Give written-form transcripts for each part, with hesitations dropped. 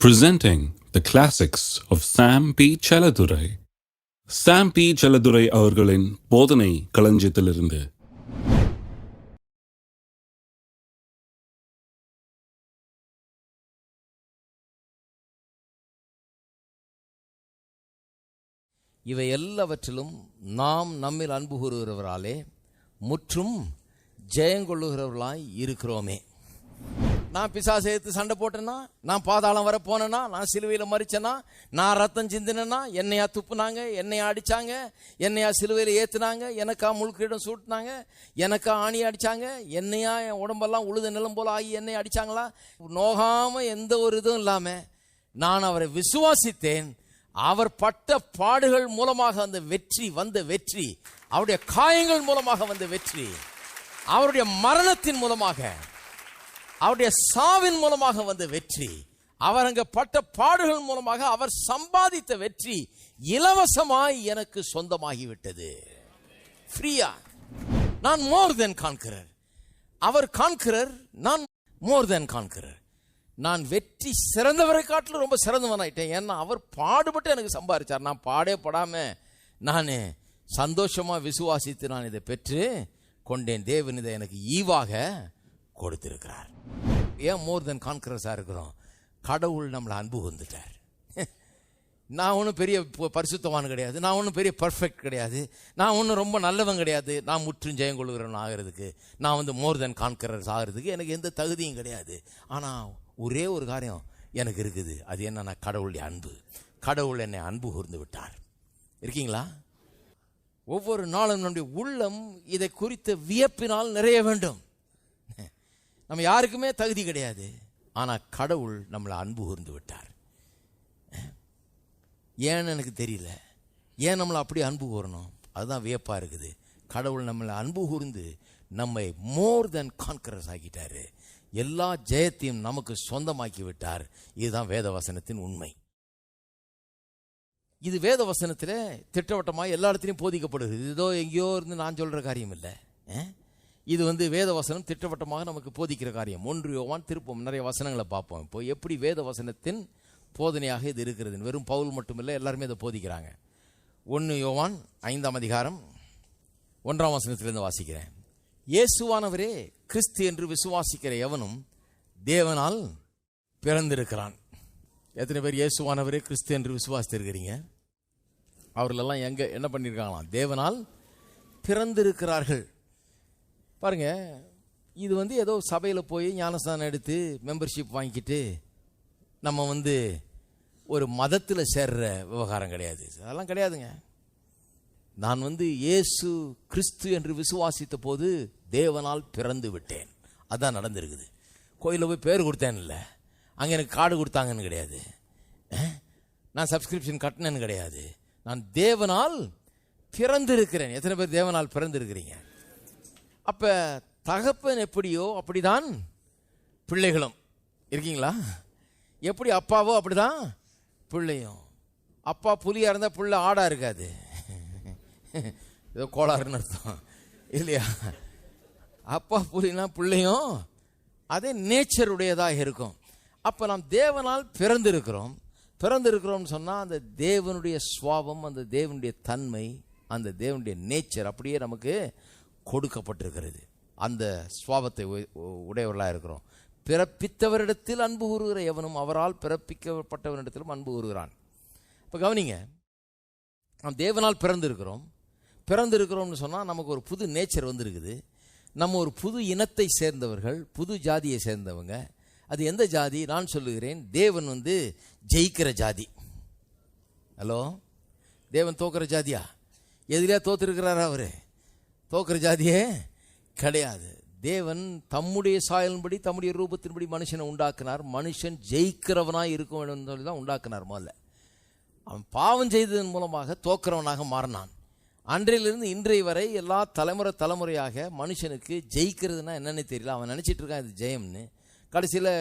Presenting the classics of Sam P. Chaladurai. Sam P. Chaladurai அவர்களின் போதனை களஞ்சியத்திலிருந்து. இவை எல்லாவற்றிலும் நாம் நம்மில் அன்பு கூறுகிறவராலே முற்றும் ஜெயங்கொள்ளுகிறவர்களாய் இருக்கிறோமே. நான் பிசாசை எடுத்து சண்டை போட்டேன்னா, நான் பாதாளம் வர போனேன்னா, நான் சிலுவையில் மறிச்சேன்னா, நான் ரத்தம் சிந்தினேன்னா, என்னையா துப்புனாங்க, என்னையா அடித்தாங்க, என்னையா சிலுவையில் ஏற்றுனாங்க, எனக்கா முழுக்கிடம் சூட்டினாங்க, எனக்கா ஆணி அடித்தாங்க, என்னையா என் உடம்பெல்லாம் உழுத நிலம் போல் ஆகி என்னை அடித்தாங்களா, நோகாமல் எந்த ஒரு இதுவும் இல்லாமல் நான் அவரை விசுவாசித்தேன். அவர் பட்ட பாடுகள் மூலமாக வந்த வெற்றி, அவருடைய காயங்கள் மூலமாக வந்த வெற்றி, அவருடைய மரணத்தின் மூலமாக, அவருடைய சாவின் மூலமாக வந்த வெற்றி, அவர் அங்க பட்ட பாடுகள் மூலமாக அவர் சம்பாதித்த வெற்றி இலவசமாய் எனக்கு சொந்தமாகிவிட்டது. ஃப்ரீயா. நான் மோர் தென் கான்கரர். அவர் கான்கரர், நான் மோர் தென் கான்கரர். நான் வெற்றி சிறந்தவரை காட்டிலும் ரொம்ப சிறந்தவனாயிட்டேன். ஏன்னா அவர் பாடுபட்டு எனக்கு சம்பாதிச்சார். நான் பாடே படாம நான் சந்தோஷமா விசுவாசித்து நான் இதை பெற்று கொண்டேன். தேவன் இதை எனக்கு ஈவாக கொடுத்திருக்கிறார். ஏன் மோர் தென் கான்கரர்ஸா இருக்கிறோம்? கடவுள் நம்மளை அன்பு வந்துட்டார். நான் ஒன்றும் பெரிய பரிசுத்தவான் கிடையாது, நான் ஒன்றும் பெரிய பர்ஃபெக்ட் கிடையாது, நான் ஒன்றும் ரொம்ப நல்லவன் கிடையாது. நான் முற்றும் ஜெயம் கொள்கிறவன் ஆகிறதுக்கு, நான் மோர் தென் கான்கரர்ஸ் ஆகிறதுக்கு எனக்கு எந்த தகுதியும் கிடையாது. ஆனால் ஒரே ஒரு காரியம் எனக்கு இருக்குது. அது என்னன்னா கடவுளுடைய அன்பு. கடவுள் என்னை அன்பு கூர்ந்து விட்டார். இருக்கீங்களா? ஒவ்வொரு நாளும் நம்முடைய உள்ளம் இதை குறித்த வியப்பினால் நிறைய வேண்டும். நம்ம யாருக்குமே தகுதி கிடையாது, ஆனால் கடவுள் நம்மளை அன்பு கூர்ந்து விட்டார். ஏன்னு எனக்கு தெரியல. ஏன் நம்மளை அப்படி அன்பு கூறணும்? அதுதான் வியப்பா இருக்குது. கடவுள் நம்மளை அன்பு கூர்ந்து நம்மை மோர் தென் கான்கரர்ஸ் ஆக்கிட்டாரு. எல்லா ஜெயத்தையும் நமக்கு சொந்தமாக்கி விட்டார். இதுதான் வேதவசனத்தின் உண்மை. இது வேதவசனத்தில் திட்டவட்டமாக எல்லா இடத்துலையும் போதிக்கப்படுகிறது. இதோ எங்கேயோ இருந்து நான் சொல்கிற காரியம் இல்லை. இது வேதவசனம் திட்டவட்டமாக நமக்கு போதிக்கிற காரியம். 1 யோவான் திருப்பம் நிறைய வசனங்களை பார்ப்போம். இப்போ எப்படி வேதவசனத்தின் போதனையாக இது இருக்கிறது. வெறும் பவுல் மட்டுமில்லை, எல்லாருமே இதை போதிக்கிறாங்க. 1 யோவான் 5ஆம் அதிகாரம் 1ஆம் வசனத்திலிருந்து வாசிக்கிறேன். இயேசுவானவரே கிறிஸ்து என்று விசுவாசிக்கிற எவனும் தேவனால் பிறந்திருக்கிறான். எத்தனை பேர் இயேசுவானவரே கிறிஸ்து என்று விசுவாசித்திருக்கிறீங்க? அவர்களெல்லாம் என்ன பண்ணியிருக்காங்களாம்? தேவனால் பிறந்திருக்கிறார்கள். பாருங்க, இது ஏதோ சபையில் போய் ஞானஸ்தானம் எடுத்து மெம்பர்ஷிப் வாங்கிக்கிட்டு நம்ம ஒரு மதத்தில் சேர்ற விவகாரம் கிடையாது. அதெல்லாம் கிடையாதுங்க. நான் இயேசு கிறிஸ்து என்று விசுவாசித்த போது தேவனால் பிறந்து விட்டேன். அதான் நடந்திருக்குது. கோயிலில் போய் பேர் கொடுத்தேன் இல்லை, அங்கே எனக்கு கார்டு கொடுத்தாங்கன்னு கிடையாது, நான் சப்ஸ்கிரிப்ஷன் கட்டினேன்னு கிடையாது. நான் தேவனால் பிறந்திருக்கிறேன். எத்தனை பேர் தேவனால் பிறந்திருக்கிறீங்க? அப்ப தகப்பன் எப்படியோ அப்படிதான் பிள்ளைகளும். இருக்கீங்களா? எப்படி அப்பாவோ அப்படிதான் பிள்ளையும். அப்பா புலியா இருந்தா பிள்ளை ஆடா இருக்காது. ஏதோ கோளாறுன்னு அர்த்தம் இல்லையா? அப்பா புலினா பிள்ளையும் அதே நேச்சருடையதாக இருக்கும். அப்ப நாம் தேவனால் பிறந்திருக்கிறோம் சொன்னா அந்த தேவனுடைய சுவாபம், அந்த தேவனுடைய தன்மை, அந்த தேவனுடைய நேச்சர் அப்படியே நமக்கு கொடுக்கப்பட்டிருக்கிறது. அந்த சுவாபத்தை உடையவர்களாக இருக்கிறோம். பிறப்பித்தவரிடத்தில் அன்பு கூறுகிற எவனும் அவரால் பிறப்பிக்கப்பட்டவரிடத்திலும் அன்பு கூறுகிறான். இப்போ கவனிங்க, நாம் தேவனால் பிறந்திருக்கிறோம்னு சொன்னால் நமக்கு ஒரு புது நேச்சர் வந்திருக்குது. நம்ம ஒரு புது இனத்தை சேர்ந்தவர்கள், புது ஜாதியை சேர்ந்தவங்க. அது எந்த ஜாதி? நான் சொல்லுகிறேன், தேவன் ஜெயிக்கிற ஜாதி. ஹலோ, தேவன் தோக்கிற ஜாதியா? எதிரியா தோத்துருக்கிறாரா? அவரு தோக்கிற ஜாதியே கிடையாது. தேவன் தம்முடைய சாயலின்படி தம்முடைய ரூபத்தின்படி மனுஷனை உண்டாக்குனார். மனுஷன் ஜெயிக்கிறவனாய் இருக்க வேண்டும் சொல்லி தான் உண்டாக்குனார். முதல்ல அவன் பாவம் செய்ததன் மூலமாக தோக்கிறவனாக மாறினான். அன்றையிலிருந்து இன்றைய வரை எல்லா தலைமுறையாக மனுஷனுக்கு ஜெயிக்கிறதுனா என்னன்னு தெரியல. அவன் நினச்சிட்டு இருக்கான் இது ஜெயம்னு. கடைசியில்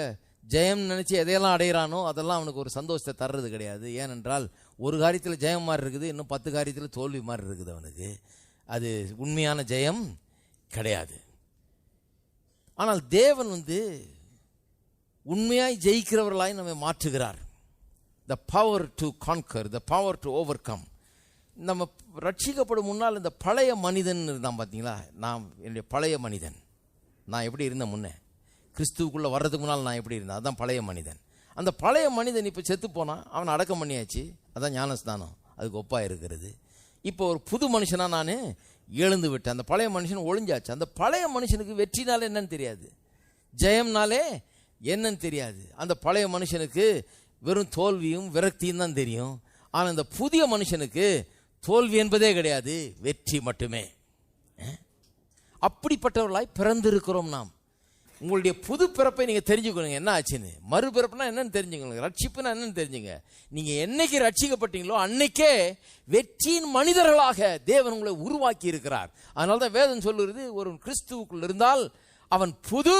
ஜெயம் நினச்சி எதையெல்லாம் அடையிறானோ அதெல்லாம் அவனுக்கு ஒரு சந்தோஷத்தை தர்றது கிடையாது. ஏனென்றால் ஒரு காரியத்தில் ஜெயம் மாதிரி இருக்குது, இன்னும் 10 காரியத்தில் தோல்வி மாதிரி இருக்குது அவனுக்கு. அது உண்மையான ஜெயம் கிடையாது. ஆனால் தேவன் உண்மையாய் ஜெயிக்கிறவர்களாய் நம்மை மாற்றுகிறார். The power to conquer, the power to over come. நம்ம ரட்சிக்கப்படும் முன்னால் இந்த பழைய மனிதன் இருந்தான் பார்த்தீங்களா, நான் என்னுடைய பழைய மனிதன், நான் எப்படி இருந்தேன் முன்னே, கிறிஸ்துவுக்குள்ளே வர்றதுக்கு முன்னால் நான் எப்படி இருந்தேன், அதுதான் பழைய மனிதன். அந்த பழைய மனிதன் இப்போ செத்து போனான், அவனை அடக்கம் பண்ணியாச்சு, அதான் ஞானஸ்தானம், அதுக்கு ஒப்பாக இருக்கிறது. இப்போ ஒரு புது மனுஷனாக நான் எழுந்து விட்டேன். அந்த பழைய மனுஷன் ஒளிஞ்சாச்சு. அந்த பழைய மனுஷனுக்கு வெற்றினாலே என்னன்னு தெரியாது, ஜெயம்னாலே என்னன்னு தெரியாது. அந்த பழைய மனுஷனுக்கு வெறும் தோல்வியும் விரக்தியும் தான் தெரியும். ஆனால் இந்த புதிய மனுஷனுக்கு தோல்வி என்பதே கிடையாது, வெற்றி மட்டுமே. அப்படிப்பட்டவர்களாய் பிறந்திருக்கிறோம் நாம். உங்களுடைய புது பிறப்பை நீங்கள் தெரிஞ்சுக்கணுங்க, என்ன ஆச்சுன்னு. மறுபிறப்புனா என்னன்னு தெரிஞ்சுக்கணும், ரட்சிப்புனா என்னன்னு தெரிஞ்சுங்க. நீங்கள் என்னைக்கு ரட்சிக்கப்பட்டீங்களோ அன்னைக்கே வெற்றியின் மனிதர்களாக தேவன் உங்களை உருவாக்கி இருக்கிறார். அதனால தான் வேதம் சொல்லுறது, ஒரு கிறிஸ்துவுக்குள் இருந்தால் அவன் புது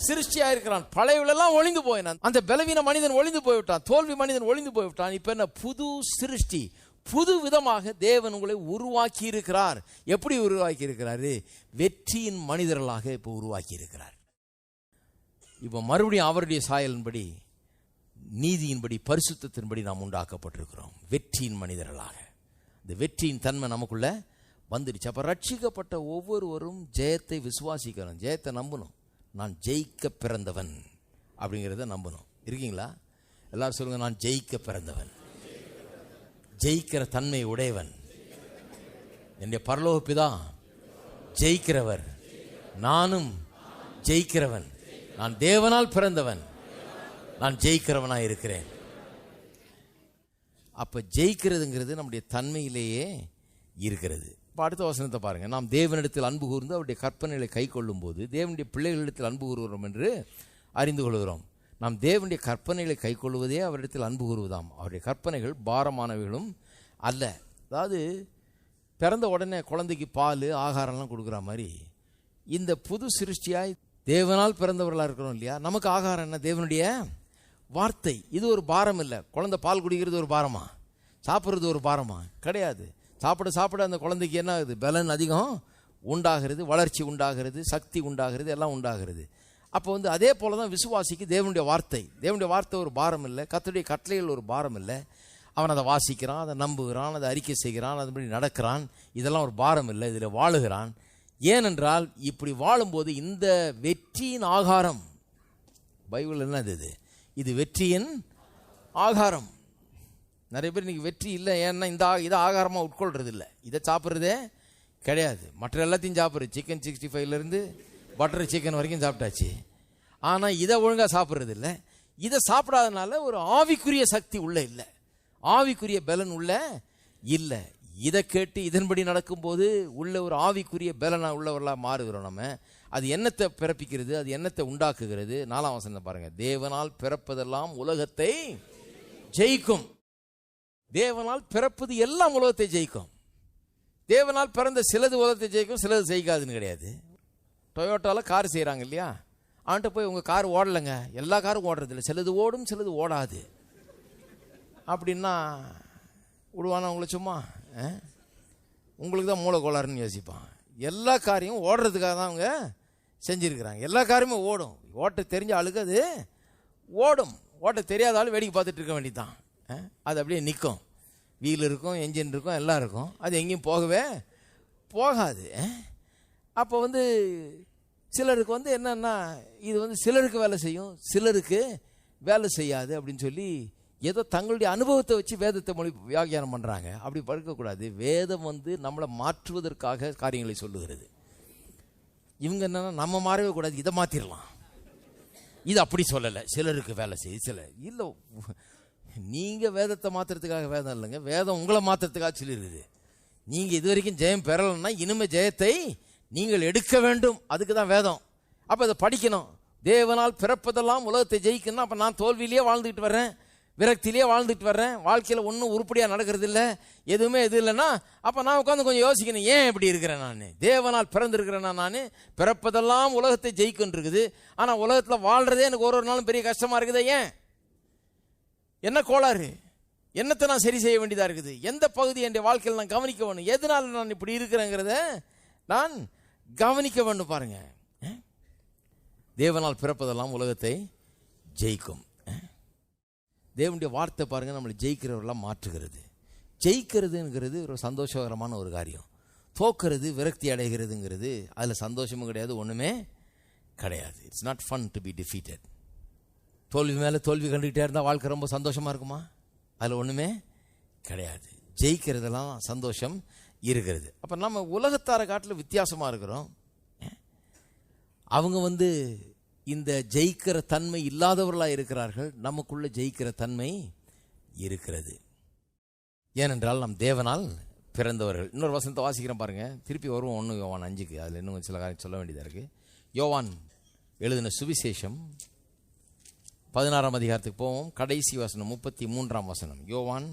சிருஷ்டியா இருக்கிறான், பழையவளெல்லாம் ஒளிந்து போயினான். அந்த பலவீன மனிதன் ஒளிந்து போய்விட்டான், தோல்வி மனிதன் ஒளிந்து போய்விட்டான். இப்ப என்ன, புது சிருஷ்டி, புது விதமாக தேவன் உங்களை உருவாக்கி இருக்கிறார். எப்படி உருவாக்கி இருக்கிறாரு? வெற்றியின் மனிதர்களாக இப்போ உருவாக்கி இருக்கிறார். இப்போ மறுபடியும் அவருடைய சாயலின்படி, நீதியின்படி, பரிசுத்தத்தின்படி நாம் உண்டாக்கப்பட்டிருக்கிறோம் வெற்றியின் மனிதர்களாக. இந்த வெற்றியின் தன்மை நமக்குள்ள வந்துடுச்சு. அப்ப ரட்சிக்கப்பட்ட ஒவ்வொருவரும் ஜெயத்தை விசுவாசிக்கணும், ஜெயத்தை நம்பணும். நான் ஜெயிக்க பிறந்தவன் அப்படிங்கிறத நம்பணும். இருக்கீங்களா? எல்லாரும் சொல்லுங்க, நான் ஜெயிக்க பிறந்தவன், ஜெயிக்கிற தன்மை உடையவன். என்னுடைய பரலோக பிதா ஜெயிக்கிறவர், நானும் ஜெயிக்கிறவன். நான் தேவனால் பிறந்தவன், நான் ஜெயிக்கிறவனாக இருக்கிறேன். அப்ப ஜெயிக்கிறதுங்கிறது நம்முடைய தன்மையிலேயே இருக்கிறது. இப்போ அடுத்த வசனத்தை பாருங்க. நாம் தேவனிடத்தில் அன்பு கூர்ந்து அவருடைய கற்பனைகளை கை கொள்ளும் போது தேவனுடைய பிள்ளைகளிடத்தில் அன்பு கூறுகிறோம் என்று அறிந்து கொள்கிறோம். நாம் தேவனுடைய கற்பனைகளை கை கொள்வதே அவரிடத்தில் அன்பு கூறுவதாம். அவருடைய கற்பனைகள் பாரமானவைகளும் அல்ல. அதாவது பிறந்த உடனே குழந்தைக்கு பால் ஆகாரம்லாம் கொடுக்குற மாதிரி இந்த புது சிருஷ்டியாய் தேவனால் பிறந்தவர்களாக இருக்கிறோம் இல்லையா, நமக்கு ஆகாரம் என்ன? தேவனுடைய வார்த்தை. இது ஒரு பாரம் இல்லை. குழந்தை பால் குடிக்கிறது ஒரு பாரமா? சாப்பிட்றது ஒரு பாரமா? கிடையாது. சாப்பிட சாப்பிட அந்த குழந்தைக்கு என்ன ஆகுது? பலன் அதிகம் உண்டாகிறது, வளர்ச்சி உண்டாகிறது, சக்தி உண்டாகிறது, எல்லாம் உண்டாகிறது. அப்போ அதே போல தான் விசுவாசிக்கு தேவனுடைய வார்த்தை. தேவனுடைய வார்த்தை ஒரு பாரம் இல்லை, கர்த்தருடைய கட்டளைகள் ஒரு பாரம் இல்லை. அவன் அதை வாசிக்கிறான், அதை நம்புகிறான், அதை அறிக்கை செய்கிறான், அதுபடி நடக்கிறான். இதெல்லாம் ஒரு பாரம் இல்லை, இதில் வாழுகிறான். ஏனென்றால் இப்படி வாழும்போது இந்த வெற்றியின் ஆகாரம், பைபிள் என்னது இது? வெற்றியின் ஆகாரம். நிறைய பேர் இன்னைக்கு வெற்றி இல்லை, ஏன்னா இதை ஆகாரமாக உட்கொள்றது இல்லை, இதை சாப்பிட்றதே கிடையாது. மற்ற எல்லாத்தையும் சாப்பிட்றது, சிக்கன் 65லேருந்து பட்டர் சிக்கன் வரைக்கும் சாப்பிட்டாச்சு. ஆனால் இதை ஒழுங்காக சாப்பிட்றது இல்லை. இதை சாப்பிடாதனால ஒரு ஆவிக்குரிய சக்தி உள்ள இல்லை, ஆவிக்குரிய பலன் உள்ள இல்லை. இதை கேட்டு இதன்படி நடக்கும்போது உள்ள ஒரு ஆவிக்குரிய பலனா உள்ளவர்களாக மாறுகிறோம் நம்ம. அது என்னத்தை பிறப்பிக்கிறது? அது என்னத்தை உண்டாக்குகிறது? 4ஆம் வசனம் பாருங்க. தேவனால் பிறப்பதெல்லாம் உலகத்தை ஜெயிக்கும். தேவனால் பிறப்பது எல்லாம் உலகத்தை ஜெயிக்கும். தேவனால் பிறந்த சிலது உலகத்தை ஜெயிக்கும், சிலது ஜெயிக்காதுன்னு கிடையாது. டொயோட்டாவில் கார் செய்கிறாங்க இல்லையா, அவன்கிட்ட போய் உங்கள் கார் ஓடலைங்க, எல்லா காரும் ஓடுறது இல்லை, சிலது ஓடும் சிலது ஓடாது அப்படின்னா விடுவானா உங்களை? சும்மா உங்களுக்கு தான் மூளை கோளாறுன்னு யோசிப்பான். எல்லா காரையும் ஓடுறதுக்காக தான் அவங்க செஞ்சுருக்கிறாங்க. எல்லா காரையுமே ஓடும். ஓட்ட தெரிஞ்ச ஆளுக்கு அது ஓடும், ஓட்ட தெரியாத ஆள் வேடிக்கை பார்த்துட்டு இருக்க வேண்டியதான். அது அப்படியே நிற்கும், வீல் இருக்கும், என்ஜின் இருக்கும், எல்லாம் இருக்கும், அது எங்கேயும் போகவே போகாது. அப்போ சிலருக்கு என்னன்னா, இது சிலருக்கு வேலை செய்யும், சிலருக்கு வேலை செய்யாது அப்படின்னு சொல்லி ஏதோ தங்களுடைய அனுபவத்தை வச்சு வேதத்தை வியாக்கியானம் பண்ணுறாங்க. அப்படி படுக்கக்கூடாது. வேதம் நம்மளை மாற்றுவதற்காக காரியங்களை சொல்லுகிறது. இவங்க என்னன்னா, நம்ம மாறவே கூடாது, இதை மாற்றிடலாம், இது அப்படி சொல்லலை, சிலருக்கு வேலை செய்ய, சில இல்லை. நீங்கள் வேதத்தை மாற்றுறதுக்காக வேதம் இல்லைங்க, வேதம் உங்களை மாற்றுறதுக்காக சொல்லிடுது. நீங்கள் இது வரைக்கும் ஜெயம் பெறலைன்னா இனிமேல் ஜெயத்தை நீங்கள் எடுக்க வேண்டும், அதுக்கு தான் வேதம். அப்போ இதை படிக்கணும். தேவனால் பிறப்பதெல்லாம் உலகத்தை ஜெயிக்கணும். அப்போ நான் தோல்வியிலேயே வாழ்ந்துக்கிட்டு வர்றேன், விரக்தியிலேயே வாழ்ந்துட்டு வர்றேன், வாழ்க்கையில் ஒன்றும் உருப்படியாக நடக்கிறது இல்லை, எதுவுமே இது இல்லைன்னா அப்போ நான் உட்காந்து கொஞ்சம் யோசிக்கணும், ஏன் இப்படி இருக்கிறேன்? நான் தேவனால் பிறந்திருக்கிறேன்னா, நான் பிறப்பதெல்லாம் உலகத்தை ஜெயிக்குன்னு இருக்குது, ஆனால் உலகத்தில் வாழ்கிறதே எனக்கு ஒரு நாளும் பெரிய கஷ்டமாக இருக்குது. ஏன்? என்ன கோளாறு? என்னத்தை நான் சரி செய்ய வேண்டியதாக இருக்குது? எந்த பகுதி என் வாழ்க்கையில் நான் கவனிக்க வேணும்? எதனால நான் இப்படி இருக்கிறேங்கிறத நான் கவனிக்க வேண்டும். பாருங்க, தேவனால் பிறப்பதெல்லாம் உலகத்தை ஜெயிக்கும். தேவனுடைய வார்த்தை பாருங்கள் நம்மளை ஜெயிக்கிறவரெல்லாம் மாற்றுகிறது. ஜெயிக்கிறதுங்கிறது ஒரு சந்தோஷகரமான ஒரு காரியம். தோக்கிறது, விரக்தி அடைகிறதுங்கிறது அதில் சந்தோஷமும் கிடையாது, ஒன்றுமே கிடையாது. It's not fun to be defeated. தோல்வி மேலே தோல்வி கண்டுக்கிட்டே இருந்தால் வாழ்க்கை ரொம்ப சந்தோஷமாக இருக்குமா? அதில் ஒன்றுமே கிடையாது. ஜெயிக்கிறதெல்லாம் சந்தோஷம் இருக்கிறது. அப்போ நம்ம உலகத்தாரை காட்டில் வித்தியாசமாக இருக்கிறோம். அவங்க இந்த ஜெயிக்கிற தன்மை இல்லாதவர்களாக இருக்கிறார்கள். நமக்குள்ள ஜெயிக்கிற தன்மை இருக்கிறது. ஏனென்றால் நம் தேவனால் பிறந்தவர்கள். இன்னொரு வசனத்தை வாசிக்கிறேன் பாருங்க, திருப்பி வருவோம் 1 யோவான் 5க்கு. அதில் இன்னும் சில காரியம் சொல்ல வேண்டியதாக இருக்குது. யோவான் எழுதின சுவிசேஷம் 16ஆம் அதிகாரத்துக்கு போவோம். கடைசி வசனம் 33ஆம் வசனம். யோவான்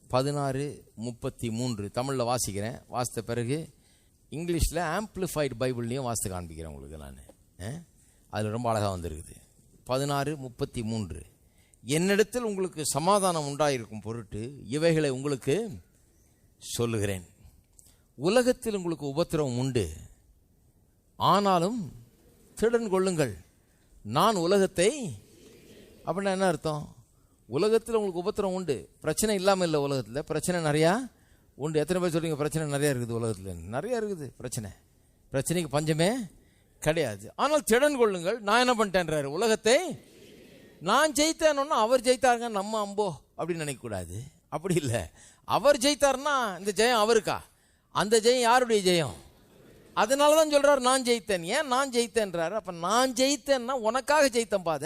16:33 தமிழில் வாசிக்கிறேன். வாசித்த பிறகு இங்கிலீஷில் ஆம்பிளிஃபைடு பைபிள்லையும் வாசித்து காண்பிக்கிறேன் உங்களுக்கு. நான் அதில் ரொம்ப அழகாக வந்திருக்குது. 16:33 என்னிடத்தில் உங்களுக்கு சமாதானம் உண்டாயிருக்கும் பொருட்டு இவைகளை உங்களுக்கு சொல்லுகிறேன். உலகத்தில் உங்களுக்கு உபத்திரவம் உண்டு, ஆனாலும் திடன் கொள்ளுங்கள், நான் உலகத்தை. அப்படின்னா என்ன அர்த்தம்? உலகத்தில் உங்களுக்கு உபத்திரம் உண்டு, பிரச்சனை இல்லாமல் இல்லை. உலகத்தில் பிரச்சனை நிறையா உண்டு. எத்தனை பேர் சொல்றீங்க பிரச்சனை நிறையா இருக்குது? உலகத்தில் நிறையா இருக்குது பிரச்சனை. பிரச்சனைக்கு பஞ்சமே கிடையாது. ஆனால் திடன் கொள்ளுங்கள், நான் என்ன பண்ணிட்டேன்றாரு, உலகத்தை நான் ஜெயித்தேன்னா அவர் ஜெயித்தாருங்க, நம்ம அம்போ அப்படின்னு நினைக்கக்கூடாது. அப்படி இல்லை. அவர் ஜெயித்தார்னா இந்த ஜெயம் அவருக்கா? அந்த ஜெயம் யாருடைய ஜெயம்? அதனால தான் சொல்றாரு நான் ஜெயித்தேன். ஏன் நான் ஜெயித்தேன்றாரு? அப்ப நான் ஜெயித்தேன்னா உனக்காக ஜெயித்தேன் பாத,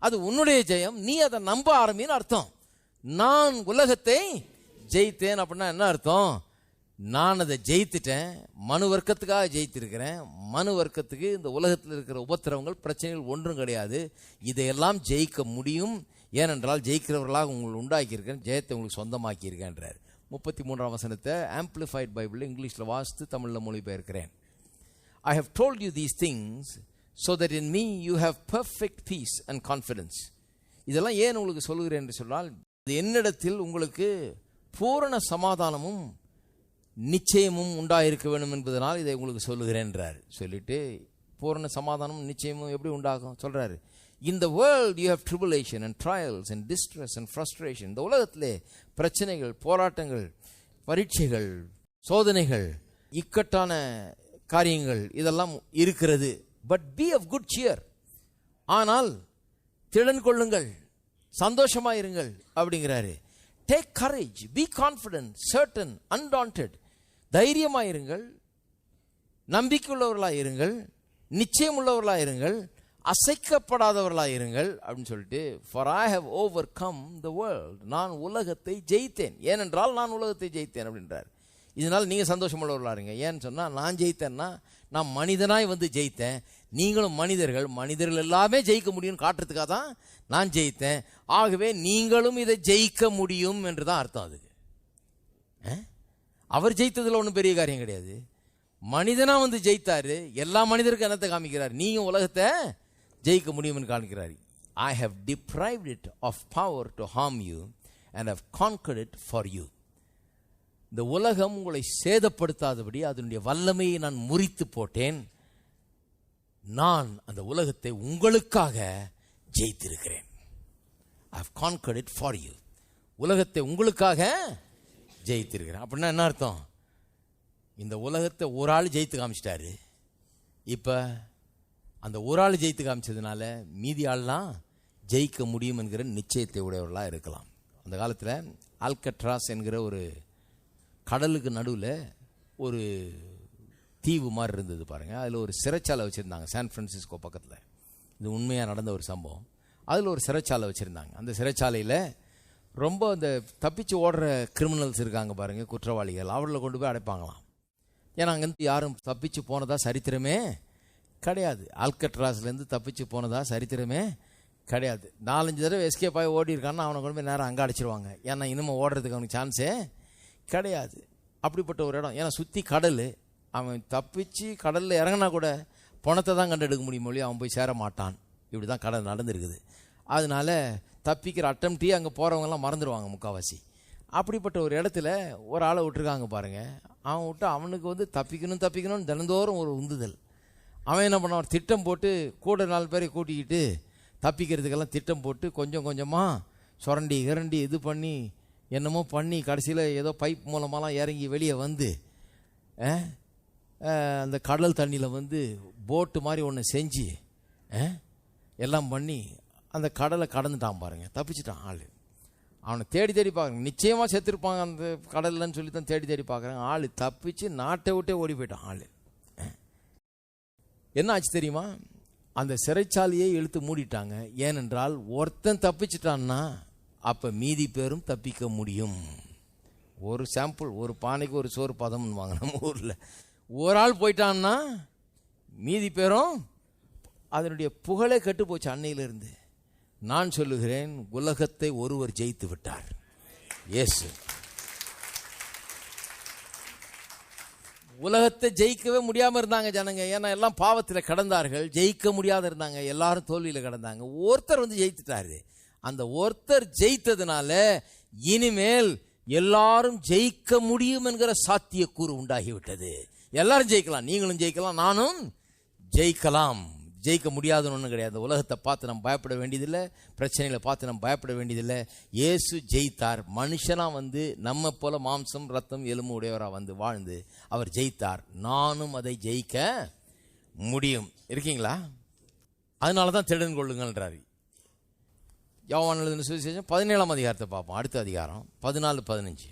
அது உன்னுடைய ஜெயம், நீ அதை நம்ப ஆரம்பின்னு அர்த்தம். நான் உலகத்தை ஜெயித்தேன் அப்படின்னா என்ன அர்த்தம்? நான் அதை ஜெயித்துட்டேன், மனு வர்க்கத்துக்காக ஜெயித்திருக்கிறேன். மனு வர்க்கத்துக்கு இந்த உலகத்தில் இருக்கிற உபத்திரவங்கள் பிரச்சனைகள் ஒன்றும் கிடையாது. இதையெல்லாம் ஜெயிக்க முடியும். ஏனென்றால் ஜெயிக்கிறவர்களாக உங்களை உண்டாக்கியிருக்கேன், ஜெயத்தை உங்களுக்கு சொந்தமாக்கியிருக்கேன்றார். 33ஆம் வசனத்தை ஆம்பிளிஃபைட் பைபிள் இங்கிலீஷில் வாசித்து தமிழில் மொழிபெயர்க்கிறேன். I have told you these things so that in me you have perfect peace and confidence. இதெல்லாம் ஏன் உங்களுக்கு சொல்லுகிறேன் என்று சொன்னால், என்னிடத்தில் உங்களுக்கு பூரண சமாதானமும் நிச்சயமும் உண்டாயிருக்க வேண்டும் என்பதனால் இதை உங்களுக்கு சொல்லுகிறேன்றார். சொல்லிட்டு பூரண சமாதானமும் நிச்சயமும் எப்படி உண்டாகும் சொல்றாரு. In the world you have tribulation and trials and distress and frustration. இந்த உலகத்திலே பிரச்சனைகள், போராட்டங்கள், பரீட்சைகள், சோதனைகள், இக்கட்டான காரியங்கள் இதெல்லாம் இருக்கிறது. But be of good cheer, ஆனால் திடன் கொள்ளுங்கள், சந்தோஷமாயிருங்கள் அப்படிங்கிறாரு. Take courage, be confident, certain, undaunted. தைரியமாயிருங்கள், நம்பிக்கையுள்ளவர்களாயிருங்கள், நிச்சயம் உள்ளவர்களாயிருங்கள், அசைக்கப்படாதவர்களாயிருங்கள் அப்படின்னு சொல்லிட்டு, for I have overcome the world, நான் உலகத்தை ஜெயித்தேன். ஏனென்றால் நான் உலகத்தை ஜெயித்தேன் அப்படின்றார். இதனால் நீங்கள் சந்தோஷம் உள்ளவர்களாக இருங்க. ஏன்னு சொன்னால், நான் ஜெயித்தேன்னா நான் மனிதனாய் ஜெயித்தேன், நீங்களும் மனிதர்கள் எல்லாமே ஜெயிக்க முடியும்னு காட்டுறதுக்காக தான் நான் ஜெயித்தேன். ஆகவே நீங்களும் இதை ஜெயிக்க முடியும் என்று தான் அர்த்தம். அதுக்கு அவர் ஜெயித்ததில் ஒன்றும் பெரிய காரியம் கிடையாது. மனிதனா ஜெயித்தாரு, எல்லா மனிதருக்கும் என்னத்தை காமிக்கிறார், நீங்க உலகத்தை ஜெயிக்க முடியும்னு காமிக்கிறார். I have deprived it of power to harm you and have conquered it for you. இந்த உலகம் உங்களை சேதப்படுத்தாதபடி அதனுடைய வல்லமையை நான் முறித்து போட்டேன். நான் அந்த உலகத்தை உங்களுக்காக ஜெயித்திருக்கிறேன். I have conquered it for you. உலகத்தை உங்களுக்காக ஜெயித்திருக்கிறேன். அப்படின்னா என்ன அர்த்தம்? இந்த உலகத்தை ஒரு ஆள் ஜெயித்து காமிச்சிட்டாரு. இப்போ அந்த ஒரு ஆள் ஜெயித்து காமிச்சதுனால மீதி ஆள்லாம் ஜெயிக்க முடியும் என்கிற நிச்சயத்தை உடையவர்களாக இருக்கலாம். அந்த காலத்தில் ஆல்கட்ராஸ் என்கிற ஒரு கடலுக்கு நடுவில் ஒரு தீவு மாதிரி இருந்தது பாருங்கள். அதில் ஒரு சிறைச்சாலை வச்சுருந்தாங்க, சான் பிரான்சிஸ்கோ பக்கத்தில். இது உண்மையாக நடந்த ஒரு சம்பவம். அதில் ஒரு சிறைச்சாலை வச்சுருந்தாங்க. அந்த சிறைச்சாலையில் ரொம்ப அந்த தப்பிச்சு ஓடுற கிரிமினல்ஸ் இருக்காங்க பாருங்கள், குற்றவாளிகள், அவர்களை கொண்டு போய் அடைப்பாங்களாம். ஏன்னா அங்கேருந்து யாரும் தப்பிச்சு போனதா சரித்திரமே கிடையாது. ஆல்கட்ராஸ்லேருந்து தப்பிச்சு போனதா சரித்திரமே கிடையாது. 4-5 தடவை எஸ்கேப் ஆகி ஓடி இருக்கான்னா அவனை கொண்டு போய் நேரம் அங்கே அடைச்சிருவாங்க. ஏன்னா இனிமேல் ஓடுறதுக்கு அவனுக்கு சான்ஸே கிடையாது. அப்படிப்பட்ட ஒரு இடம். ஏன்னா சுற்றி கடல், அவன் தப்பிச்சு கடலில் இறங்கினா கூட பணத்தை தான் கண்டெடுக்க முடியும் மொழி, அவன் போய் சேர மாட்டான். இப்படி தான் கடல் நடந்துருக்குது. அதனால தப்பிக்கிற அட்டம்ப்டே அங்கே போகிறவங்கெல்லாம் மறந்துடுவாங்க முக்கால்வாசி. அப்படிப்பட்ட ஒரு இடத்துல ஒரு ஆளை விட்டுருக்காங்க பாருங்கள். அவன் விட்டு அவனுக்கு தப்பிக்கணும்னு தினந்தோறும் ஒரு உந்துதல். அவன் என்ன பண்ணான், திட்டம் போட்டு கூட 4 பேரை கூட்டிக்கிட்டு தப்பிக்கிறதுக்கெல்லாம் திட்டம் போட்டு கொஞ்சம் கொஞ்சமாக சுரண்டி இரண்டி இது பண்ணி என்னமோ பண்ணி கடைசியில் ஏதோ பைப் மூலமாலாம் இறங்கி வெளியே வந்து அந்த கடல் தண்ணியில் வந்து போட்டு மாதிரி ஒன்று செஞ்சு எல்லாம் பண்ணி அந்த கடலை கடந்துட்டான் பாருங்க, தப்பிச்சிட்டான் ஆள். அவனை தேடி தேடி பார்க்குறாங்க, நிச்சயமாக செத்துருப்பாங்க அந்த கடல்லன்னு சொல்லி தான் தேடி தேடி பார்க்குறாங்க. ஆள் தப்பிச்சு நாட்டை விட்டே ஓடி போயிட்டான் ஆள். என்ன ஆச்சு தெரியுமா? அந்த சிறைச்சாலையே இழுத்து மூடிட்டாங்க. ஏனென்றால் ஒருத்தன் தப்பிச்சிட்டான்னா அப்போ மீதி பேரும் தப்பிக்க முடியும். ஒரு சாம்பிள், ஒரு பானைக்கு ஒரு சோறு பதம்னு வாங்க நம்ம ஊரில். ஒரு ஆள் போயிட்டான்னா மீதி பேரும் அதனுடைய புகழே கெட்டு போச்சு அன்னையிலிருந்து. நான் சொல்லுகிறேன், உலகத்தை ஒருவர் ஜெயித்து விட்டார், இயேசு. உலகத்தை ஜெயிக்கவே முடியாமல் இருந்தாங்க ஜனங்க. ஏன்னா எல்லாம் பாவத்தில் கடந்தார்கள், ஜெயிக்க முடியாத இருந்தாங்க, எல்லாரும் தோல்வியில் கடந்தாங்க. ஒருத்தர் வந்து ஜெயித்துட்டாரு. அந்த ஒருத்தர் ஜெயித்ததுனால இனிமேல் எல்லாரும் ஜெயிக்க முடியும் என்கிற சாத்தியக்கூறு உண்டாகிவிட்டது. எல்லாரும் ஜெயிக்கலாம், நீங்களும் ஜெயிக்கலாம், நானும் ஜெயிக்கலாம். ஜெயிக்க முடியாதுன்னு ஒன்றும் கிடையாது. உலகத்தை பார்த்து நம்ம பயப்பட வேண்டியதில்லை, பிரச்சனைகளை பார்த்து நம்ம பயப்பட வேண்டியதில்லை. இயேசு ஜெயித்தார். மனுஷனாக வந்து நம்ம போல மாம்சம் ரத்தம் எலும்பு உடையவராக வந்து வாழ்ந்து அவர் ஜெயித்தார். நானும் அதை ஜெயிக்க முடியும். இருக்கீங்களா? அதனால தான் திடன் கொள்ளுங்கள்ன்றாரு. யோவான் எழுதின சுவிசேஷம் 17ஆம் அதிகாரத்தை பார்ப்போம். அடுத்த அதிகாரம் 14-15.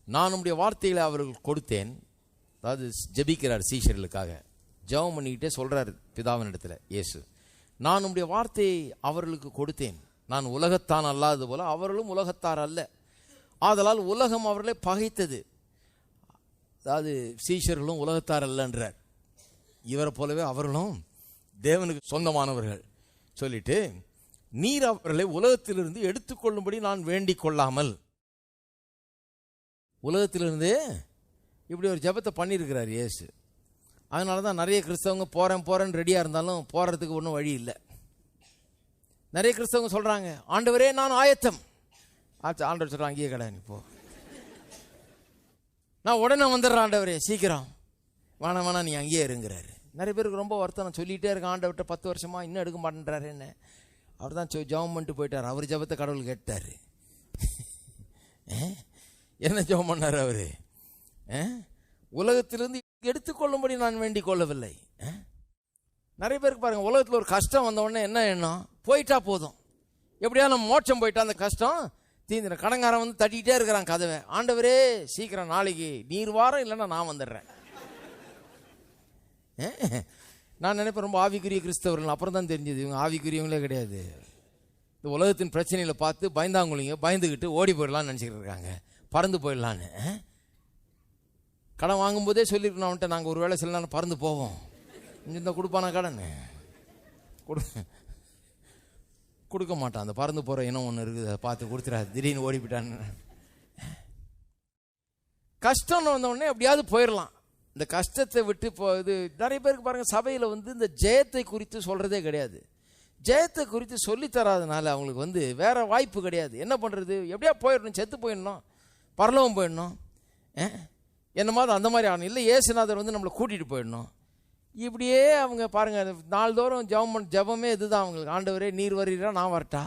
நான் உம்முடைய வார்த்தைகளை அவர்கள் கொடுத்தேன். அதாவது ஜெபிக்கிறார் சீஷர்களுக்காக, ஜெபம் பண்ணிக்கிட்டே சொல்கிறார் பிதாவின் இடத்துல இயேசு. நான் உம்முடைய வார்த்தையை அவர்களுக்கு கொடுத்தேன். நான் உலகத்தான் அல்லாதது போல அவர்களும் உலகத்தார் அல்ல. ஆதலால் உலகம் அவர்களை பகைத்தது. அதாவது சீஷர்களும் உலகத்தார் அல்லன்றார். இவரை போலவே அவர்களும் தேவனுக்கு சொந்தமானவர்கள் சொல்லிட்டு, நீர் அவர்களை உலகத்திலிருந்து எடுத்துக்கொள்ளும்படி நான் வேண்டிக் கொள்ளாமல். உலகத்திலிருந்து இப்படி ஒரு ஜெபத்தை பண்ணியிருக்கிறார் இயேசு. அதனால தான் நிறைய கிறிஸ்தவங்க போகிறேன்னு ரெடியாக இருந்தாலும் போகிறதுக்கு ஒன்றும் வழி இல்லை. நிறைய கிறிஸ்தவங்க சொல்கிறாங்க, ஆண்டவரே நான் ஆயத்தம். ஆண்டவர் சொல்கிறாங்க, அங்கேயே கடை இப்போ நான் உடனே வந்துடுறேன் ஆண்டவரே, சீக்கிரம் வேணாம் நீ அங்கேயே இருங்கிறாரு. நிறைய பேருக்கு ரொம்ப வருத்தம். நான் சொல்லிகிட்டே இருக்கேன், ஆண்டவர்கிட்ட 10 வருஷமாக இன்னும் எடுக்க மாட்டேன்றாரு. என்ன அவர் தான் ஜெபம் பண்ணிட்டு போயிட்டார். அவர் ஜெபத்தை கடவுள் கேட்டார். என்ன ஜெபம் பண்ணார் அவர்? உலகத்திலிருந்து எடுத்துக்கொள்ளும்படி நான் வேண்டிக் கொள்ளவில்லை. நிறைய பேருக்கு பாருங்க, உலகத்தில் ஒரு கஷ்டம் வந்த உடனே என்ன எண்ணம்? போயிட்டா போதும், எப்படியா நம்ம மோட்சம் போயிட்டா அந்த கஷ்டம் தீந்திர. கடங்காரன் வந்து தட்டிக்கிட்டே இருக்கிறான் கதவை, ஆண்டவரே சீக்கிரம் நாளைக்கு நீர் வாரம், இல்லைன்னா நான் வந்துடுறேன். நான் நினைப்பேன் ரொம்ப ஆவிக்குரிய கிறிஸ்தவர்கள். அப்புறம் தான் தெரிஞ்சது இவங்க ஆவிக்குரியவங்களே கிடையாது. இந்த உலகத்தின் பிரச்சனைகளை பார்த்து பயந்தாங்குழிங்க பயந்துக்கிட்டு ஓடி போயிடலான்னு நினச்சிக்கிட்டு இருக்காங்க, பறந்து போயிடலான்னு. கடன் வாங்கும்போதே சொல்லியிருக்கணும் அவன்கிட்ட, நாங்கள் ஒரு வேளை சில நாள் பறந்து போவோம். இந்த கொடுப்பானா கடன்? கொடுக்க மாட்டான். அந்த பறந்து போகிற இனம் ஒன்று இருக்குது, அதை பார்த்து கொடுத்துறாரு. திடீர்னு ஓடி போயிட்டான்னு. கஷ்டம்னு வந்த உடனே எப்படியாவது போயிடலாம். இந்த கஷ்டத்தை விட்டு இது நிறைய பேருக்கு பாருங்கள், சபையில் வந்து இந்த ஜெயத்தை குறித்து சொல்கிறதே கிடையாது. ஜெயத்தை குறித்து சொல்லித்தராதனால அவங்களுக்கு வந்து வேறு வாய்ப்பு கிடையாது. என்ன பண்ணுறது? எப்படியா போயிடணும், செத்து போயிடணும், பரலோகம் போயிடணும், என்ன மாதிரி அந்த மாதிரி ஆகணும், இல்லை இயேசுநாதர் வந்து நம்மளை கூட்டிகிட்டு போயிடணும். இப்படியே அவங்க பாருங்கள், நாள்தோறும் ஜெபமே இதுதான் அவங்களுக்கு. ஆண்டவரே நீர் வரீரா, நான் வரட்டா,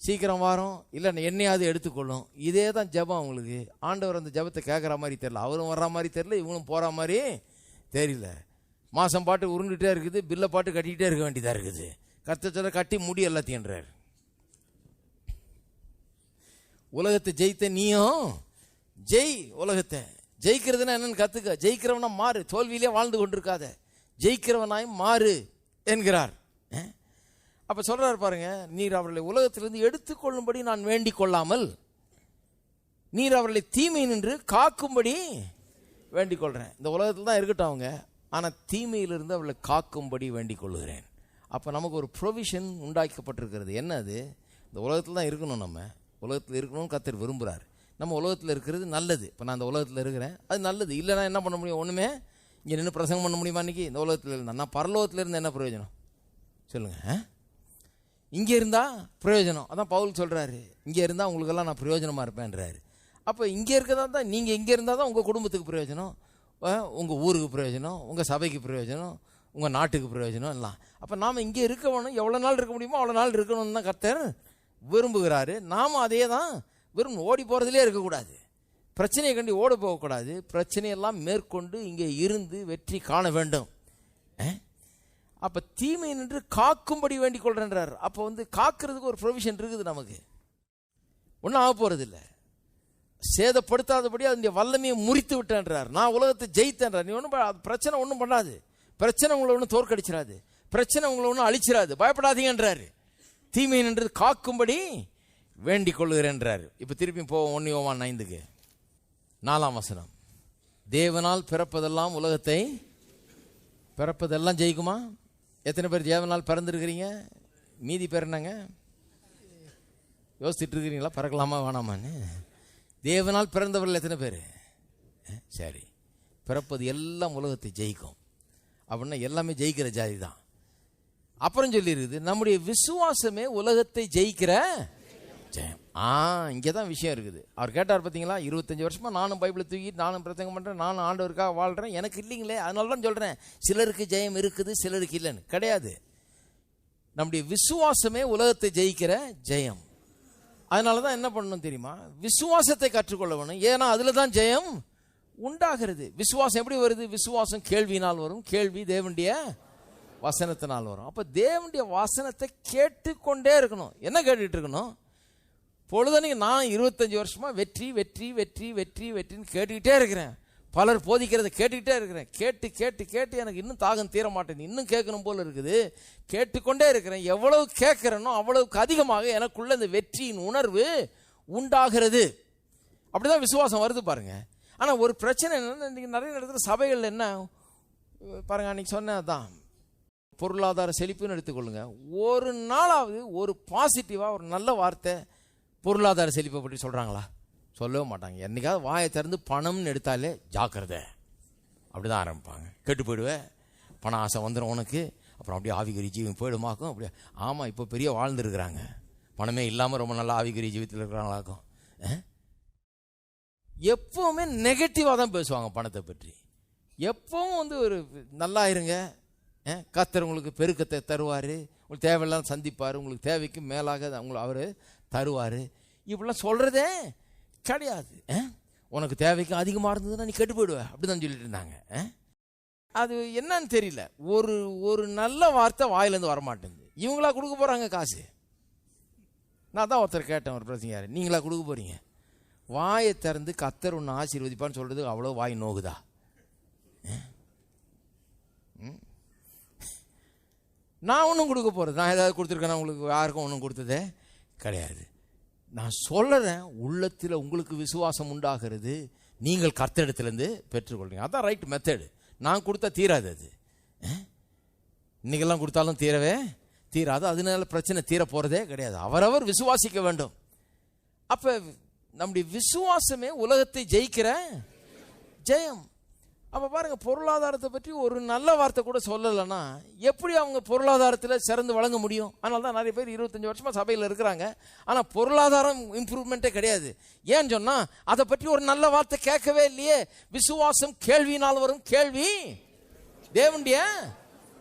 சீக்கிரம் வரோம், இல்லை என்னையாவது எடுத்துக்கொள்ளும். இதே தான் ஜெபம் அவங்களுக்கு. ஆண்டவர் அந்த ஜெபத்தை கேட்குற மாதிரி தெரியல, அவரும் வர்ற மாதிரி தெரியல, இவங்களும் போகிற மாதிரி தெரியல. மாதம் பாட்டு உருண்டுகிட்டே இருக்குது, பில்லை பாட்டு கட்டிக்கிட்டே இருக்க வேண்டியதாக இருக்குது. கர்த்தரை கட்டி முடி எல்லாத்தையும்ன்றார். உலகத்தை ஜெயித்த நீயும் ஜெய். உலகத்தை ஜெயிக்கிறதுனா என்னன்னு கற்றுக்க. ஜெயிக்கிறவனா மாறு, தோல்வியிலே வாழ்ந்து கொண்டிருக்காத, ஜெயிக்கிறவனாய் மாறு என்கிறார். அப்போ சொல்கிறார் பாருங்க, நீர் அவர்களை உலகத்திலிருந்து எடுத்துக்கொள்ளும்படி நான் வேண்டிக் கொள்ளாமல், நீர் அவர்களை தீமை நின்று காக்கும்படி வேண்டிக் கொள்கிறேன். இந்த உலகத்தில் தான் இருக்கட்டும் அவங்க, ஆனால் தீமையிலிருந்து அவர்களை காக்கும்படி வேண்டிக் கொள்கிறேன். அப்போ நமக்கு ஒரு ப்ரொவிஷன் உண்டாக்கப்பட்டிருக்கிறது. என்ன அது? இந்த உலகத்தில் தான் இருக்கணும், நம்ம உலகத்தில் இருக்கணும்னு கர்த்தர் விரும்புகிறார். நம்ம உலகத்தில் இருக்கிறது நல்லது. இப்போ நான் அந்த உலகத்தில் இருக்கிறேன், அது நல்லது. இல்லைனா என்ன பண்ண முடியும்? ஒன்றுமே இங்கே நின்று பிரசங்கம் பண்ண முடியுமா? இன்றைக்கி இந்த உலகத்தில் இருந்தால் நான் பரலோகத்தில் இருந்து என்ன பிரயோஜனம் சொல்லுங்கள்? இங்கே இருந்தால் பிரயோஜனம். அதான் பவுல் சொல்கிறாரு, இங்கே இருந்தால் உங்களுக்கெல்லாம் நான் பிரயோஜனமாக இருப்பேன்றாரு. அப்போ இங்கே இருக்கிறதா தான், நீங்கள் இங்கே இருந்தால் தான் உங்கள் குடும்பத்துக்கு பிரயோஜனம், உங்கள் ஊருக்கு பிரயோஜனம், உங்கள் சபைக்கு பிரயோஜனம், உங்கள் நாட்டுக்கு பிரயோஜனம் எல்லாம். அப்போ நாம் இங்கே இருக்க வேணும். எவ்வளோ நாள் இருக்க முடியுமோ அவ்வளோ நாள் இருக்கணும்னு தான் கர்த்தர் விரும்புகிறாரு. நாமும் அதே தான் ஓடி போகிறதுலே இருக்கக்கூடாது, பிரச்சனையை கண்டு ஓட போகக்கூடாது, பிரச்சனையெல்லாம் மேற்கொண்டு இங்கே இருந்து வெற்றி காண வேண்டும். அப்போ தீமை நின்று காக்கும்படி வேண்டிக் கொள்றேன்றார். அப்போ காக்கிறதுக்கு ஒரு ப்ரொவிஷன் இருக்குது, நமக்கு ஒன்றும் ஆக போகிறது இல்லை. சேதப்படுத்தாதபடி அதனுடைய வல்லமையை முறித்து விட்டேன்றார். நான் உலகத்தை ஜெயித்தேன்றார். நீ ஒன்றும் பிரச்சனை ஒன்றும் பண்ணாது, பிரச்சனை உங்களை ஒன்றும் தோற்கடிச்சிடாது, பிரச்சனை உங்களை ஒன்றும் அழிச்சிடாது, பயப்படாதீங்கன்றாரு. தீமை நின்று காக்கும்படி வேண்டிக் கொள்ளுகிறேன்றார். இப்போ திருப்பி போவோம் 1 யோவான் 5 4 தேவனால் பிறப்பதெல்லாம் உலகத்தை பிறப்பதெல்லாம் ஜெயிக்குமா? எத்தனை பேர் தேவனால் பிறந்திருக்கிறீங்க? மீதி பேர் என்னங்க யோசிச்சுட்டு இருக்கிறீங்களா? பிறக்கலாமா வேணாமான்னு? தேவனால் பிறந்தவர்கள் எத்தனை பேர்? சரி, பிறப்பது எல்லாம் உலகத்தை ஜெயிக்கும் அப்படின்னா எல்லாமே ஜெயிக்கிற ஜாதி தான். அப்புறம் சொல்லியிருக்குது, நம்முடைய விசுவாசமே உலகத்தை ஜெயிக்கிற ஜெயம். இங்கே தான் விஷயம் இருக்குது. அவர் கேட்டார் பார்த்தீங்களா, 25 வருஷமா நானும் பைபிளை தூக்கிட்டு நானும் பிரசங்கம் பண்ணுறேன், நானும் ஆண்டவருக்காக வாழ்கிறேன், எனக்கு இல்லைங்களே. அதனால தான் சொல்கிறேன், சிலருக்கு ஜெயம் இருக்குது சிலருக்கு இல்லைன்னு. கிடையாது, நம்முடைய விசுவாசமே உலகத்தை ஜெயிக்கிற ஜெயம். அதனால தான் என்ன பண்ணணும் தெரியுமா? விசுவாசத்தை கற்றுக்கொள்ள வேணும். ஏன்னா அதில் தான் ஜெயம் உண்டாகிறது. விசுவாசம் எப்படி வருது? விசுவாசம் கேள்வியினால் வரும், கேள்வி தேவனுடைய வசனத்தினால் வரும். அப்போ தேவனுடைய வசனத்தை கேட்டுக்கொண்டே இருக்கணும். என்ன கேட்டுட்டு இருக்கணும்? பொழுதனைக்கு நான் 25 வருஷமா வெற்றி வெற்றி வெற்றி வெற்றி வெற்றின்னு கேட்டுக்கிட்டே இருக்கிறேன். பலர் போதிக்கிறத கேட்டுக்கிட்டே இருக்கிறேன். கேட்டு கேட்டு கேட்டு எனக்கு இன்னும் தாகம் தீர மாட்டேங்குது, இன்னும் கேட்கணும் போல இருக்குது. கேட்டுக்கொண்டே இருக்கிறேன். எவ்வளவு கேட்கிறேனோ அவ்வளவுக்கு அதிகமாக எனக்குள்ள இந்த வெற்றியின் உணர்வு உண்டாகிறது. அப்படிதான் விசுவாசம் வருது பாருங்க. ஆனால் ஒரு பிரச்சனை என்னன்னா, இன்னைக்கு நிறைய இடத்துல சபைகள் என்ன பாருங்க, அன்னைக்கு சொன்னதான் பொருளாதார செழிப்புன்னு எடுத்துக்கொள்ளுங்க. ஒரு நாளாவது ஒரு பாசிட்டிவா ஒரு நல்ல வார்த்தை பொருளாதார செழிப்பை பற்றி சொல்கிறாங்களா? சொல்லவே மாட்டாங்க. என்னைக்காவது வாயை திறந்து பணம்னு எடுத்தாலே ஜாக்கிரதை அப்படி தான் ஆரம்பிப்பாங்க. கெட்டு போயிடுவேன், பணம் ஆசை வந்துடும் உனக்கு, அப்புறம் அப்படியே ஆவிகரி ஜீவன் போயிடுமாக்கும். அப்படியே ஆமாம், இப்போ பெரிய வாழ்ந்துருக்குறாங்க, பணமே இல்லாமல் ரொம்ப நல்லா ஆவிகரி ஜீவித்தில் இருக்கிறாங்களாக்கும். எப்போவுமே நெகட்டிவாக தான் பேசுவாங்க பணத்தை பற்றி. எப்பவும் ஒரு நல்லா இருங்க, கர்த்தர் உங்களுக்கு பெருக்கத்தை தருவார், உங்களுக்கு தேவையெல்லாம் சந்திப்பார், உங்களுக்கு தேவைக்கு மேலாக அவர் தருவார், இப்படிலாம் சொல்கிறதே கிடையாது. உனக்கு தேவைக்கு அதிகமாக இருந்ததுன்னா நீ கெட்டு போயிடுவ, அப்படி தான் சொல்லிட்டு இருந்தாங்க. அது என்னன்னு தெரியல, ஒரு நல்ல வார்த்தை வாயிலேருந்து வரமாட்டேங்குது. இவங்களா கொடுக்க போகிறாங்க காசு. நான் தான் ஒருத்தர் கேட்டேன், ஒரு பிரச்சனை, யார் நீங்களா கொடுக்க போகிறீங்க? வாயை திறந்து கர்த்தர் ஒன்று ஆசீர்வதிப்பான்னு சொல்கிறது அவ்வளோ வாய் நோகுதா? நான் ஒன்றும் கொடுக்க போகிறது, நான் ஏதாவது கொடுத்துருக்கேன்னா உங்களுக்கு யாருக்கும் ஒன்றும் கொடுத்ததே கிடையாது. நான் சொல்லுறேன், உள்ளத்தில் உங்களுக்கு விசுவாசம் உண்டாகிறது, நீங்கள் கர்த்தரிடத்திலேருந்து பெற்றுக்கொள்றீங்க. அதான் ரைட் மெத்தடு. நான் கொடுத்தா தீராது, அது இன்னைக்கெல்லாம் கொடுத்தாலும் தீரவே தீராது. அதனால பிரச்சனை தீர போகிறதே கிடையாது. அவரவர் விசுவாசிக்க வேண்டும். அப்போ நம்முடைய விசுவாசமே உலகத்தை ஜெயிக்கிற ஜெயம். அப்போ பாருங்க, பொருளாதாரத்தை பற்றி ஒரு நல்ல வார்த்தை கூட சொல்லலைன்னா எப்படி அவங்க பொருளாதாரத்தில் சிறந்து வழங்க முடியும்? அதனால தான் நிறைய பேர் 25 வருஷமா சபையில் இருக்கிறாங்க, ஆனால் பொருளாதாரம் இம்ப்ரூவ்மெண்ட்டே கிடையாது. ஏன்னு சொன்னால் அதை பற்றி ஒரு நல்ல வார்த்தை கேட்கவே இல்லையே. விசுவாசம் கேள்வியினால் வரும், கேள்வி தேவனுடைய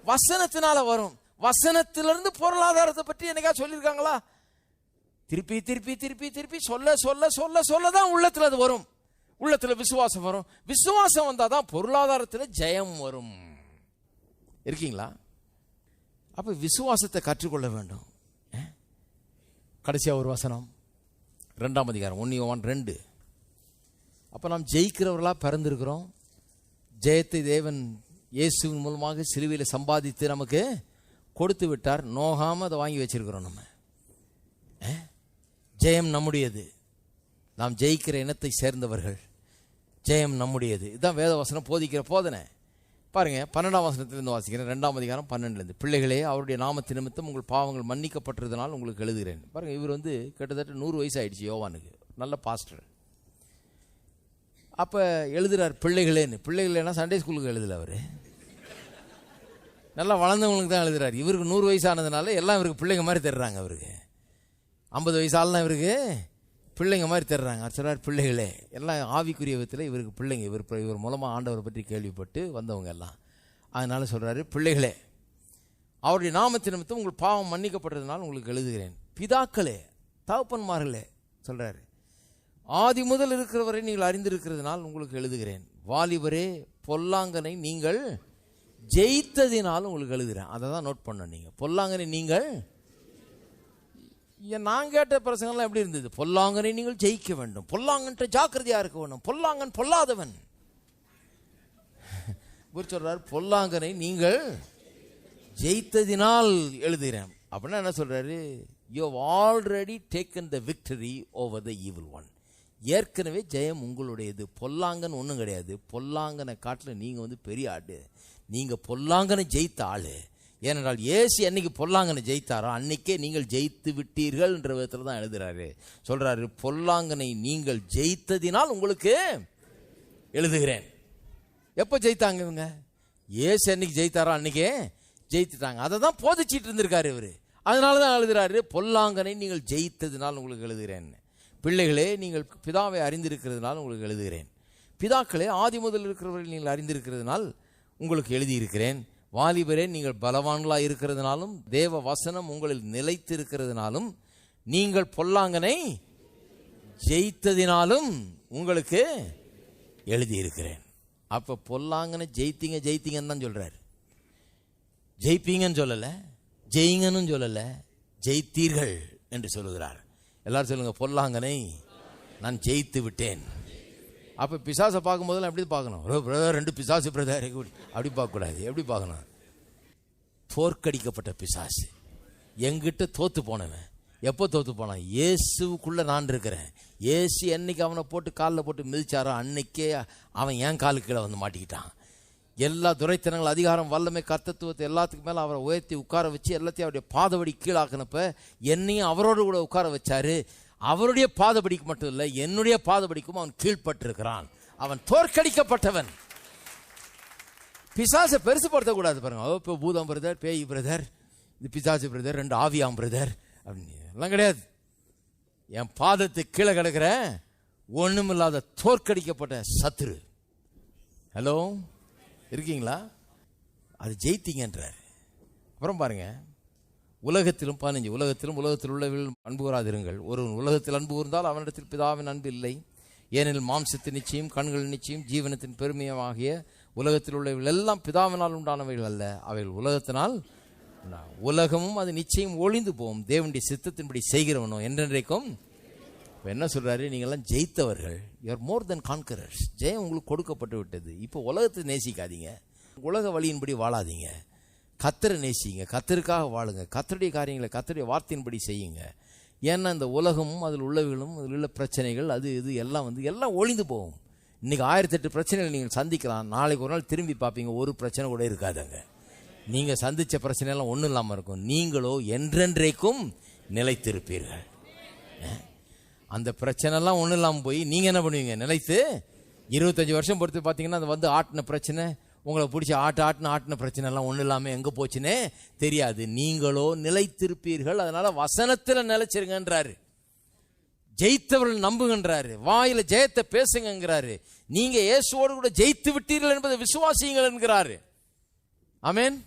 வசனத்தினால வரும். வசனத்திலிருந்து பொருளாதாரத்தை பற்றி என்னைக்கா சொல்லியிருக்காங்களா? திருப்பி திருப்பி திருப்பி திருப்பி சொல்ல சொல்ல சொல்ல சொல்ல தான் உள்ளத்தில் அது வரும். உள்ளத்தில் விசுவாசம் வரும். விசுவாசம் வந்தால் தான் பொருளாதாரத்தில் ஜெயம் வரும். இருக்கீங்களா? அப்போ விசுவாசத்தை கற்றுக்கொள்ள வேண்டும். கடைசியாக ஒரு வசனம், 2ஆம் அதிகாரம் 1 யோவான் 2. அப்போ நாம் ஜெயிக்கிறவர்களாக பிறந்திருக்கிறோம். ஜெயத்தை தேவன் இயேசுவின் மூலமாக சிலுவையில் சம்பாதித்து நமக்கு கொடுத்து விட்டார். நோகாமல் அதை வாங்கி வச்சிருக்கிறோம். நம்ம ஜெயம் நம்முடையது. நாம் ஜெயிக்கிற இனத்தை சேர்ந்தவர்கள். ஜெயம் நம்முடையது. இதுதான் வேதவசனம் போதிக்கிற போதனை. பாருங்க, 12ஆம் வசனத்திலிருந்து வாசிக்கிறேன். 2ஆம் அதிகாரம் 12லேருந்து. பிள்ளைகளே, அவருடைய நாமத்து நிமித்தம் உங்கள் பாவங்கள் மன்னிக்கப்பட்டிருந்தனால் உங்களுக்கு எழுதுகிறேன். பாருங்க, இவர் கிட்டத்தட்ட 100 வயசு ஆயிடுச்சு யோவானுக்கு. நல்ல பாஸ்டர். அப்போ எழுதுறார் பிள்ளைகளேன்னு. பிள்ளைகளேன்னா சண்டே ஸ்கூலுக்கு எழுதல, அவர் நல்லா வளர்ந்தவங்களுக்கு தான் எழுதுறாரு. இவருக்கு 100 வயசானதுனால எல்லாம் இவருக்கு பிள்ளைங்க மாதிரி தர்றாங்க. அவருக்கு 50 வயசாலாம் இவருக்கு பிள்ளைங்க மாதிரி தர்றாங்க. சொல்றார், பிள்ளைகளே, எல்லாம் ஆவிக்குரிய விதத்தில் இவருக்கு பிள்ளைங்க. இவர் மூலமாக ஆண்டவரை பற்றி கேள்விப்பட்டு வந்தவங்க எல்லாம். அதனால சொல்றாரு, பிள்ளைகளே, அவருடைய நாமத்தின் நிமித்தம் உங்கள் பாவம் மன்னிக்கப்பட்டதுனால உங்களுக்கு எழுதுகிறேன். பிதாக்களே, தகப்பன்மார்களே சொல்றாரு, ஆதி முதல் இருக்கிறவரை நீங்கள் அறிந்திருக்கிறதுனால் உங்களுக்கு எழுதுகிறேன். வாலிபரே, பொல்லாங்கனை நீங்கள் ஜெயித்ததினால் உங்களுக்கு எழுதுகிறேன். அதை தான் நோட் பண்ண. நீங்கள் பொல்லாங்கனை நீங்கள், நான் கேட்ட பிரசங்கம்லாம் எப்படி இருந்தது? பொல்லாங்கனை நீங்கள் ஜெயிக்க வேண்டும், பொல்லாங்கன்ட்ட ஜாக்கிரதையா இருக்க வேண்டும், பொல்லாங்கன் பொல்லாதவன். சொல்றார், பொல்லாங்கனை நீங்கள் ஜெயித்ததினால் எழுதுகிறேன். அப்படின்னா என்ன சொல்றாரு? You have already taken the victory over the evil one. ஏற்கனவே ஜெயம் உங்களுடையது. பொல்லாங்கன் ஒன்றும் கிடையாது. பொல்லாங்கனை காட்டில் நீங்கள் பெரிய ஆடு. நீங்கள் பொல்லாங்கனை ஜெயித்த ஆளு. ஏனென்றால் இயேசு என்னைக்கு பொல்லாங்கனை ஜெயித்தாரோ அன்னைக்கே நீங்கள் ஜெயித்து விட்டீர்கள் என்ற விதத்தில் தான் எழுதுறாரு. சொல்றாரு, பொல்லாங்கனை நீங்கள் ஜெயித்ததினால் உங்களுக்கு எழுதுகிறேன். எப்போ ஜெயித்தாங்க இவங்க? இயேசு என்னைக்கு ஜெயித்தாரோ அன்னைக்கே ஜெயித்துட்டாங்க. அதை தான் போதிச்சிட்டு இருந்திருக்காரு இவர். அதனால தான் எழுதுறாரு, பொல்லாங்கனை நீங்கள் ஜெயித்ததினால் உங்களுக்கு எழுதுகிறேன். பிள்ளைகளே, நீங்கள் பிதாவை அறிந்திருக்கிறதுனால் உங்களுக்கு எழுதுகிறேன். பிதாக்களே, ஆதி முதல் இருக்கிறவர்கள் நீங்கள் அறிந்திருக்கிறதுனால் உங்களுக்கு எழுதியிருக்கிறேன். வாலிபரே, நீங்கள் பலவான்களாக இருக்கிறதுனாலும் தேவ வசனம் உங்களில் நிலைத்து இருக்கிறதுனாலும் நீங்கள் பொல்லாங்கனை ஜெயித்ததினாலும் உங்களுக்கு எழுதியிருக்கிறேன். அப்போ பொல்லாங்கனை ஜெயித்தீங்கன்னு தான் சொல்றாரு. ஜெயிப்பீங்கன்னு சொல்லலை, ஜெயிங்கன்னு சொல்லலை, ஜெயித்தீர்கள் என்று சொல்லுகிறார். எல்லாரும் சொல்லுங்க, பொல்லாங்கனை நான் ஜெயித்து விட்டேன். அப்போ பிசாசை பார்க்கும் போதெல்லாம் எப்படி பார்க்கணும்? பிரதர், 2 பிசாசு பிரதர் அப்படி பார்க்கக்கூடாது. எப்படி பார்க்கணும்? தோற்கடிக்கப்பட்ட பிசாசு, எங்கிட்ட தோத்து போனவன். எப்போ தோத்து போனான்? இயேசுக்குள்ள நான் இருக்கிறேன். இயேசு என்னைக்கு அவனை போட்டு காலில் போட்டு மிதிச்சாரோ அன்னைக்கே அவன் என் காலுக்கு கீழே வந்து மாட்டிக்கிட்டான். எல்லா துரைத்தனங்கள், அதிகாரம், வல்லமை, கர்த்தத்துவத்தை எல்லாத்துக்கு மேலே அவரை உயர்த்தி உட்கார வச்சு எல்லாத்தையும் அவருடைய பாதபடி கீழாக்கினப்ப என்னையும் அவரோடு கூட உட்கார வச்சாரு. அவருடைய பாதபடிக்கு மட்டும் இல்லை, என்னுடைய பாதபடிக்கும் அவன் கீழ்பட்டிருக்கிறான். அவன் தோற்கடிக்கப்பட்டவன். பிசாசை பெருசுப்படுத்தக்கூடாது பாருங்க. இப்போ பூதம் பிரதர், பேய் பிரதர், இது பிசாசு பிரதர், 2 ஆவியாம் பிரதர் அப்படின்னு எல்லாம் கிடையாது. என் பாதத்துக்கு கீழே கிடக்கிற ஒண்ணுமில்லாத தோற்கடிக்கப்பட்ட சத்துரு. ஹலோ, இருக்கீங்களா? அது ஜெயித்தீங்கன்றார். அப்புறம் பாருங்க, உலகத்திலும் 15, உலகத்தில் உள்ளவர்கள் அன்பு கூறாதிருங்கள். ஒரு உலகத்தில் அன்பு கூர்ந்தால் அவனிடத்தில் பிதாவின் அன்பு இல்லை. ஏனெனில் மாம்சத்தின் நிச்சயம், கண்களின் நிச்சயம், ஜீவனத்தின் பெருமையாகிய உலகத்தில் உள்ளவர்கள் எல்லாம் பிதாவினால் உண்டானவைகள் அல்ல, அவைகள் உலகத்தினால். உலகமும் அது நிச்சயம் ஒளிந்து போகும், தேவனுடைய சித்தத்தின்படி செய்கிறவனோ என்றென்றைக்கும். என்ன சொல்றாரு? நீங்கள்லாம் ஜெயித்தவர்கள். You are more than conquerors. ஜெயம் உங்களுக்கு கொடுக்கப்பட்டு விட்டது. இப்போ உலகத்தை நேசிக்காதீங்க, உலக வழியின்படி வாழாதீங்க. கர்த்தரை நேசிங்க, கர்த்தருக்காக வாழுங்க, கர்த்தருடைய காரியங்களை கர்த்தருடைய வார்த்தையின்படி செய்யுங்க. ஏன்னா இந்த உலகமும் அதில் உள்ளவைகளும் அதில் உள்ள பிரச்சனைகள் அது இது எல்லாம் ஒளிந்து போகும். இன்னைக்கு 1008 பிரச்சனைகள் நீங்கள் சந்திக்கலாம். நாளைக்கு ஒரு நாள் திரும்பி பார்ப்பீங்க, ஒரு பிரச்சனை கூட இருக்காதுங்க. நீங்கள் சந்தித்த பிரச்சனையெல்லாம் ஒன்றும் இல்லாமல் இருக்கும். நீங்களோ என்றென்றைக்கும் நிலைத்திருப்பீர்கள். அந்த பிரச்சனைலாம் ஒன்றும் இல்லாமல் போய் நீங்கள் என்ன பண்ணுவீங்க? நிலைத்து 25 வருஷம் பொறுத்து பார்த்தீங்கன்னா அது வந்து ஆட்டின பிரச்சனை, உங்களை பிடிச்ச ஆட்டின பிரச்சனை எல்லாம் ஒன்றும் இல்லாமல் எங்கே போச்சுன்னே தெரியாது. நீங்களோ நிலைத்திருப்பீர்கள். அதனால வசனத்தில் நிலைச்சிருங்கன்றாரு. ஜெயித்தவர்கள் நம்புகின்றாரு. வாயில ஜெயத்தை பேசுங்கிறாரு. நீங்க இயேசுவோடு கூட ஜெயித்து விட்டீர்கள் என்பதை விசுவாசியுங்கள் என்கிறாரு. ஆமென்.